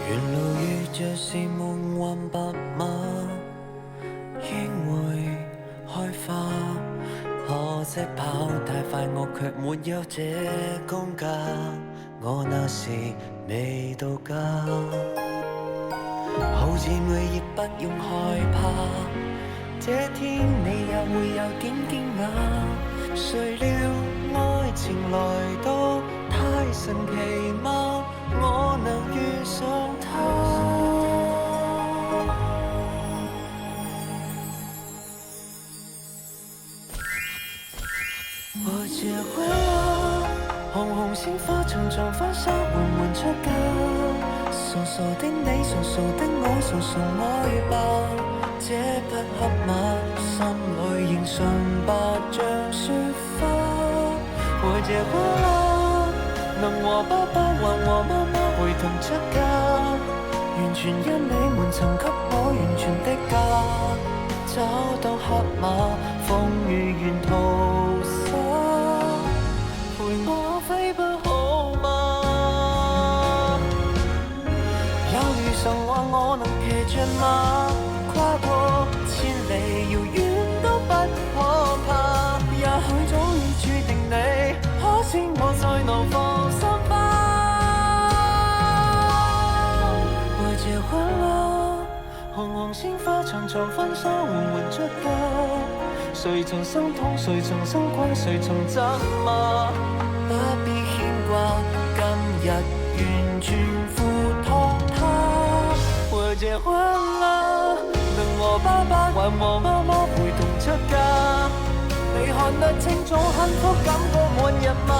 沿路遇着是夢幻白馬，應會開花。可惜跑太快，我卻沒有這功架。我那時未到家，好姊妹亦不用害怕，這天你也會有點驚訝。誰料愛情來到太神奇嗎？我能遇上他。我結婚了，紅紅鮮花長長婚紗緩緩出嫁。傻傻的你，傻傻的我，傻傻愛吧。這匹黑馬心裏仍純白像雪花。我結婚了，能和爸爸還和媽媽陪同出嫁，完全因你們曾給我完全的家。找到黑馬，風雨沿途灑，陪我飛不好嗎？有如神話，我能騎着馬，跨過千里遙遠都不可怕。也許早已注定你，可知我再能放心吧。我結婚了，紅紅鮮花長長婚紗緩緩出嫁。誰曾心痛，誰曾生困，誰曾責罵？不必牽掛，今日完全付託他。我結婚了，能和爸爸還和媽媽陪同出嫁。你看得清楚，幸福感覺滿日嗎？